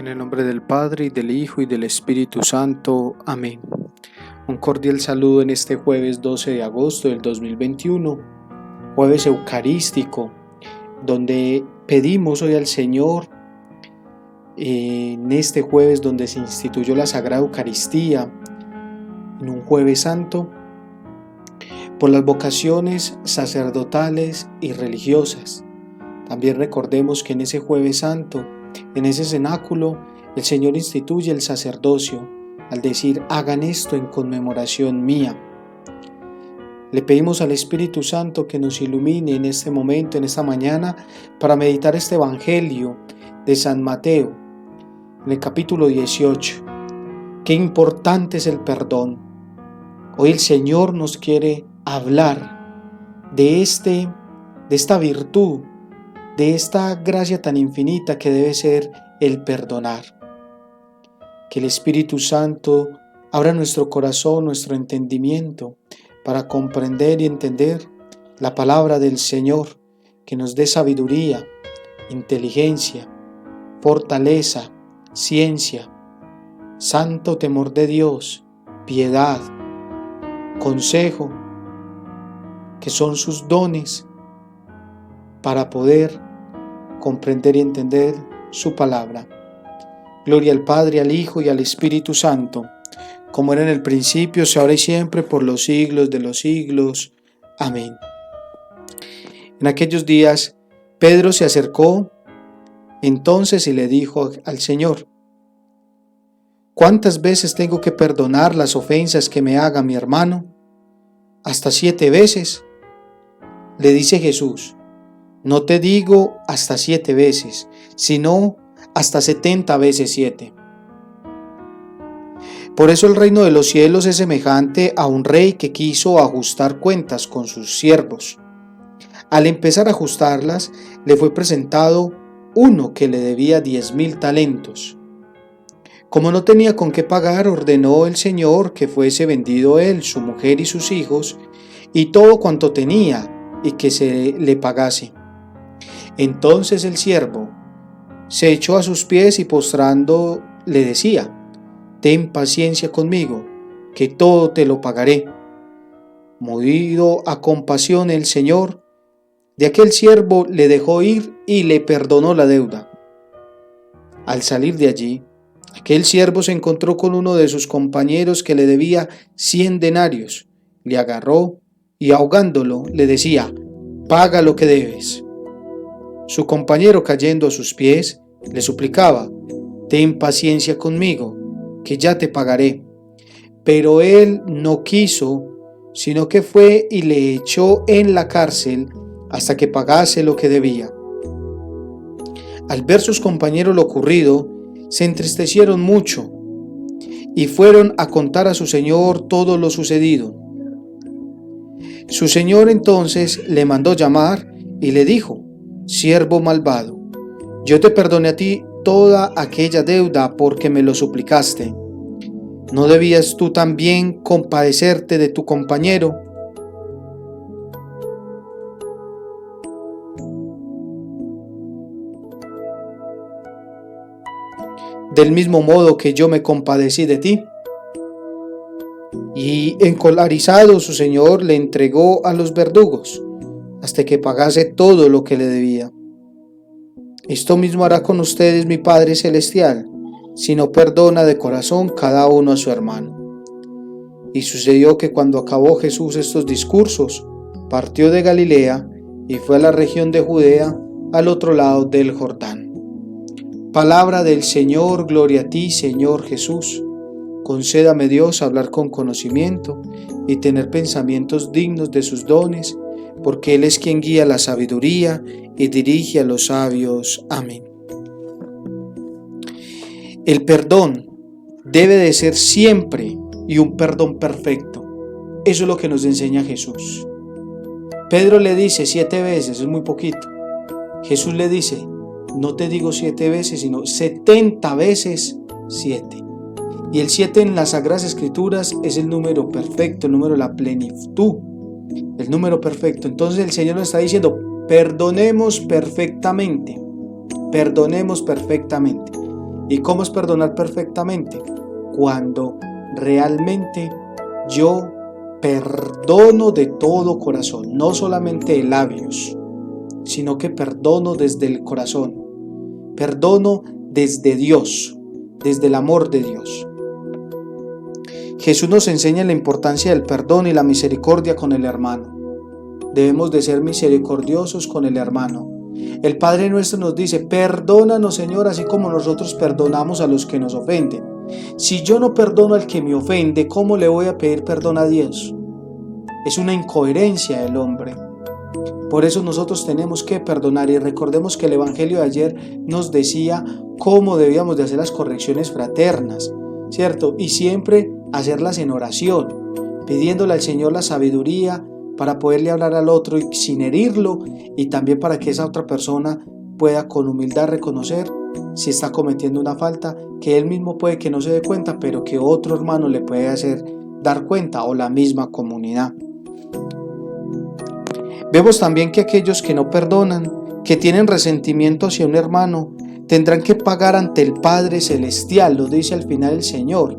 En el nombre del Padre, y del Hijo, y del Espíritu Santo. Amén. Un cordial saludo en este jueves 12 de agosto del 2021, jueves eucarístico, donde pedimos hoy al Señor, en este jueves donde se instituyó la Sagrada Eucaristía, en un jueves santo, por las vocaciones sacerdotales y religiosas. También recordemos que en ese jueves santo, en ese cenáculo, el Señor instituye el sacerdocio al decir: hagan esto en conmemoración mía. Le pedimos al Espíritu Santo que nos ilumine en este momento, en esta mañana, para meditar este Evangelio de San Mateo, en el capítulo 18. Qué importante es el perdón. Hoy el Señor nos quiere hablar de esta virtud, de esta gracia tan infinita que debe ser el perdonar. Que el Espíritu Santo abra nuestro corazón, nuestro entendimiento, para comprender y entender la palabra del Señor, que nos dé sabiduría, inteligencia, fortaleza, ciencia, santo temor de Dios, piedad, consejo, que son sus dones para poder comprender y entender su palabra. Gloria al Padre, al Hijo y al Espíritu Santo, como era en el principio, ahora y siempre, por los siglos de los siglos. Amén. En aquellos días, Pedro se acercó entonces y le dijo al Señor: ¿cuántas veces tengo que perdonar las ofensas que me haga mi hermano? ¿Hasta 7 veces? Le dice Jesús: no te digo hasta 7 veces, sino hasta 70 veces 7. Por eso el reino de los cielos es semejante a un rey que quiso ajustar cuentas con sus siervos. Al empezar a ajustarlas, le fue presentado uno que le debía 10,000 talentos. Como no tenía con qué pagar, ordenó el Señor que fuese vendido él, su mujer y sus hijos, y todo cuanto tenía, y que se le pagase. Entonces el siervo se echó a sus pies y postrando le decía: ten paciencia conmigo, que todo te lo pagaré. Movido a compasión el Señor de aquel siervo, le dejó ir y le perdonó la deuda. Al salir de allí, aquel siervo se encontró con uno de sus compañeros que le debía 100 denarios. Le agarró y, ahogándolo, le decía: paga lo que debes. Su compañero, cayendo a sus pies, le suplicaba: ten paciencia conmigo, que ya te pagaré. Pero él no quiso, sino que fue y le echó en la cárcel hasta que pagase lo que debía. Al ver sus compañeros lo ocurrido, se entristecieron mucho y fueron a contar a su señor todo lo sucedido. Su señor entonces le mandó llamar y le dijo: siervo malvado, yo te perdoné a ti toda aquella deuda porque me lo suplicaste. ¿No debías tú también compadecerte de tu compañero? Del mismo modo que yo me compadecí de ti. Y encolerizado su señor le entregó a los verdugos hasta que pagase todo lo que le debía. Esto mismo hará con ustedes mi Padre Celestial, si no perdona de corazón cada uno a su hermano. Y sucedió que cuando acabó Jesús estos discursos, partió de Galilea y fue a la región de Judea, al otro lado del Jordán. Palabra del Señor. Gloria a ti, Señor Jesús. Concédame, Dios, hablar con conocimiento y tener pensamientos dignos de sus dones, porque Él es quien guía la sabiduría y dirige a los sabios. Amén. El perdón debe de ser siempre y un perdón perfecto. Eso es lo que nos enseña Jesús. Pedro le dice 7 veces, es muy poquito. Jesús le dice: no te digo 7 veces, sino 70 veces 7. Y el 7 en las Sagradas Escrituras es el número perfecto, el número de la plenitud, el número perfecto. Entonces el Señor nos está diciendo: perdonemos perfectamente, perdonemos perfectamente. ¿Y cómo es perdonar perfectamente? Cuando realmente yo perdono de todo corazón, no solamente de labios, sino que perdono desde el corazón, perdono desde Dios, desde el amor de Dios. Jesús nos enseña la importancia del perdón y la misericordia con el hermano. Debemos de ser misericordiosos con el hermano. El Padre nuestro nos dice: perdónanos, Señor, así como nosotros perdonamos a los que nos ofenden. Si yo no perdono al que me ofende, ¿cómo le voy a pedir perdón a Dios? Es una incoherencia del hombre. Por eso nosotros tenemos que perdonar, y recordemos que el Evangelio de ayer nos decía cómo debíamos de hacer las correcciones fraternas, ¿cierto? Y siempre hacerlas en oración, pidiéndole al Señor la sabiduría para poderle hablar al otro y sin herirlo, y también para que esa otra persona pueda con humildad reconocer si está cometiendo una falta, que él mismo puede que no se dé cuenta, pero que otro hermano le puede hacer dar cuenta, o la misma comunidad. Vemos también que aquellos que no perdonan, que tienen resentimiento hacia un hermano, tendrán que pagar ante el Padre Celestial, lo dice al final el Señor.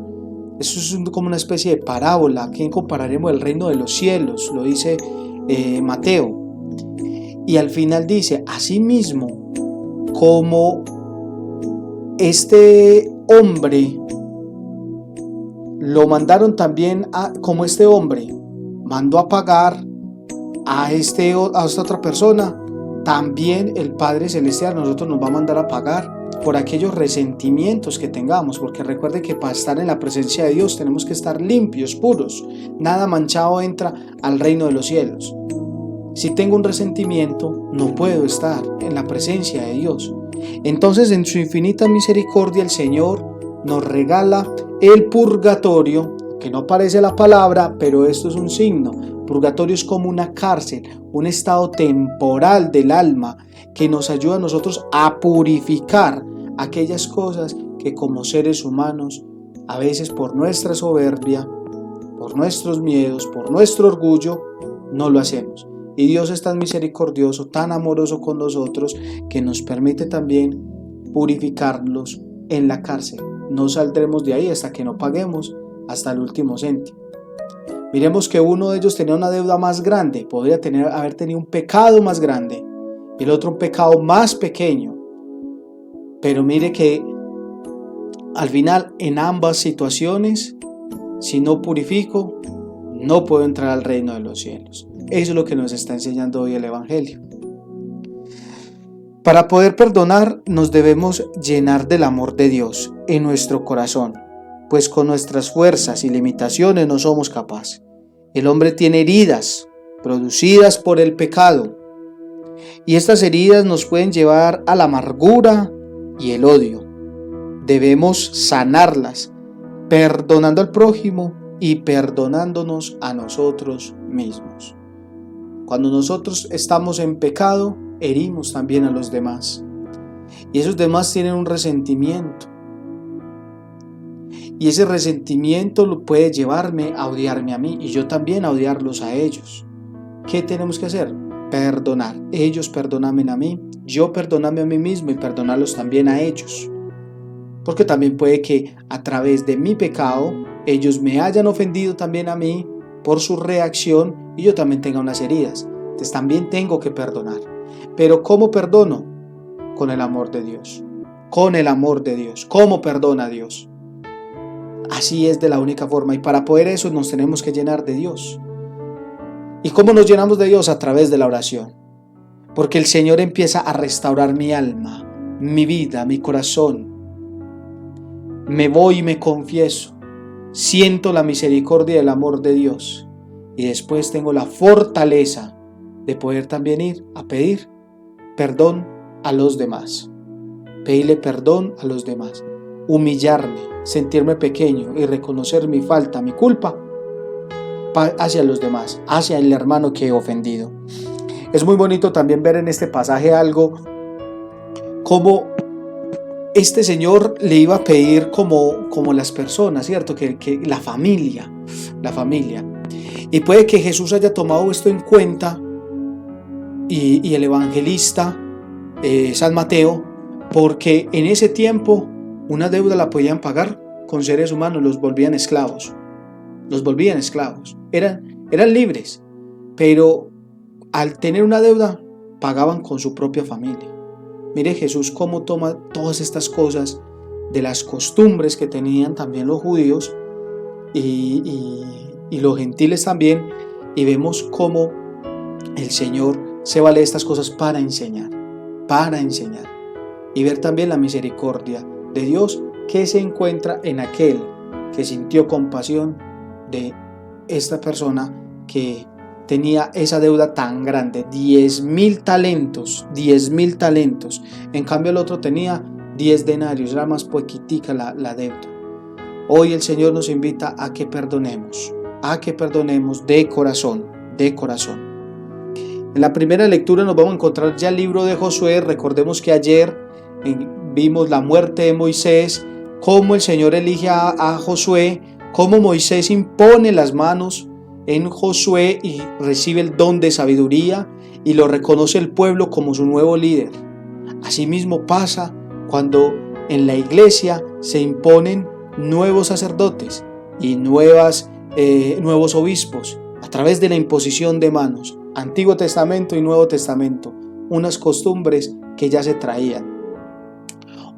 Eso es como una especie de parábola. ¿A quién compararemos el reino de los cielos? Lo dice Mateo. Y al final dice: asimismo, como este hombre lo mandaron también como este hombre mandó a pagar a esta otra persona, también el Padre Celestial nosotros nos va a mandar a pagar por aquellos resentimientos que tengamos, porque recuerde que para estar en la presencia de Dios tenemos que estar limpios, puros. Nada manchado entra al reino de los cielos. Si tengo un resentimiento, no puedo estar en la presencia de Dios. Entonces, en su infinita misericordia, el Señor nos regala el purgatorio, que no aparece la palabra, pero esto es un signo. Purgatorio es como una cárcel, un estado temporal del alma que nos ayuda a nosotros a purificar aquellas cosas que como seres humanos, a veces por nuestra soberbia, por nuestros miedos, por nuestro orgullo, no lo hacemos. Y Dios es tan misericordioso, tan amoroso con nosotros, que nos permite también purificarlos en la cárcel. No saldremos de ahí hasta que no paguemos hasta el último céntimo. Miremos que uno de ellos tenía una deuda más grande, podría haber tenido un pecado más grande, y el otro un pecado más pequeño. Pero mire que al final, en ambas situaciones, si no purifico, no puedo entrar al reino de los cielos. Eso es lo que nos está enseñando hoy el Evangelio. Para poder perdonar, nos debemos llenar del amor de Dios en nuestro corazón, pues con nuestras fuerzas y limitaciones no somos capaces. El hombre tiene heridas producidas por el pecado, y estas heridas nos pueden llevar a la amargura y el odio. Debemos sanarlas, perdonando al prójimo y perdonándonos a nosotros mismos. Cuando nosotros estamos en pecado, herimos también a los demás, y esos demás tienen un resentimiento. Y ese resentimiento puede llevarme a odiarme a mí, y yo también a odiarlos a ellos. ¿Qué tenemos que hacer? Perdonar. Ellos perdóname a mí, yo perdóname a mí mismo y perdonarlos también a ellos. Porque también puede que a través de mi pecado ellos me hayan ofendido también a mí por su reacción, y yo también tenga unas heridas. Entonces también tengo que perdonar. Pero ¿cómo perdono? Con el amor de Dios. Con el amor de Dios. ¿Cómo perdona Dios? Así es de la única forma, y para poder eso nos tenemos que llenar de Dios. ¿Y cómo nos llenamos de Dios? A través de la oración. Porque el Señor empieza a restaurar mi alma, mi vida, mi corazón. Me voy y me confieso. Siento la misericordia y el amor de Dios. Y después tengo la fortaleza de poder también ir a pedir perdón a los demás. Pedirle perdón a los demás. Humillarme, sentirme pequeño y reconocer mi falta, mi culpa hacia los demás, hacia el hermano que he ofendido. Es muy bonito también ver en este pasaje algo, como este señor le iba a pedir como las personas, ¿cierto? Que la familia. Y puede que Jesús haya tomado esto en cuenta, y el evangelista San Mateo, porque en ese tiempo una deuda la podían pagar con seres humanos, los volvían esclavos. Eran libres, pero al tener una deuda pagaban con su propia familia. Mire Jesús cómo toma todas estas cosas de las costumbres que tenían también los judíos y los gentiles también, y vemos cómo el Señor se vale de estas cosas para enseñar, y ver también la misericordia de Dios que se encuentra en aquel que sintió compasión de esta persona que tenía esa deuda tan grande, 10.000 talentos, 10.000 talentos. En cambio el otro tenía 10 denarios, era más poquitica la deuda. Hoy el Señor nos invita a que perdonemos de corazón. En la primera lectura nos vamos a encontrar ya el libro de Josué. Recordemos que ayer vimos la muerte de Moisés, cómo el Señor elige a Josué, cómo Moisés impone las manos en Josué y recibe el don de sabiduría y lo reconoce el pueblo como su nuevo líder. Asimismo pasa cuando en la iglesia se imponen nuevos sacerdotes y nuevos obispos a través de la imposición de manos. Antiguo Testamento y Nuevo Testamento, unas costumbres que ya se traían.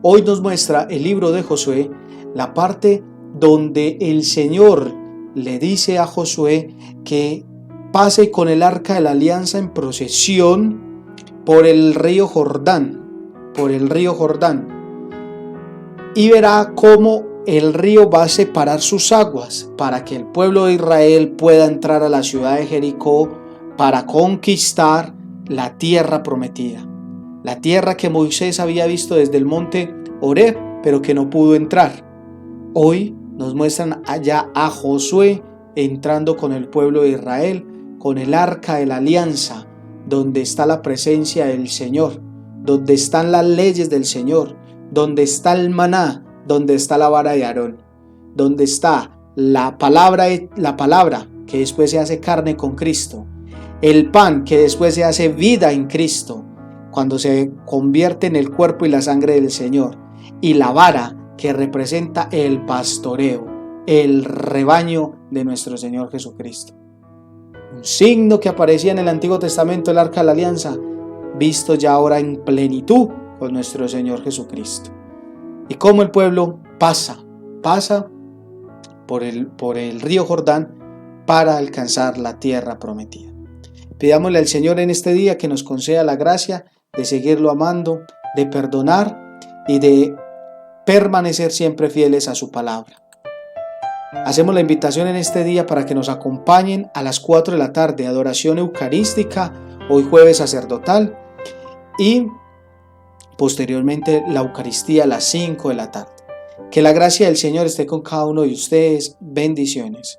Hoy nos muestra el libro de Josué la parte donde el Señor le dice a Josué que pase con el arca de la alianza en procesión por el río Jordán, y verá cómo el río va a separar sus aguas para que el pueblo de Israel pueda entrar a la ciudad de Jericó para conquistar la tierra prometida, la tierra que Moisés había visto desde el monte Horeb, pero que no pudo entrar. Hoy nos muestran allá a Josué entrando con el pueblo de Israel, con el arca de la alianza, donde está la presencia del Señor, donde están las leyes del Señor, donde está el maná, donde está la vara de Aarón, donde está la palabra que después se hace carne con Cristo, el pan que después se hace vida en Cristo, cuando se convierte en el cuerpo y la sangre del Señor, y la vara que representa el pastoreo, el rebaño de nuestro Señor Jesucristo. Un signo que aparecía en el Antiguo Testamento, el Arca de la Alianza, visto ya ahora en plenitud con nuestro Señor Jesucristo. Y cómo el pueblo pasa por el río Jordán para alcanzar la tierra prometida. Pidámosle al Señor en este día que nos conceda la gracia de seguirlo amando, de perdonar y de permanecer siempre fieles a su palabra. Hacemos la invitación en este día para que nos acompañen a las 4 de la tarde, adoración eucarística, hoy jueves sacerdotal, y posteriormente la Eucaristía a las 5 de la tarde. Que la gracia del Señor esté con cada uno de ustedes. Bendiciones.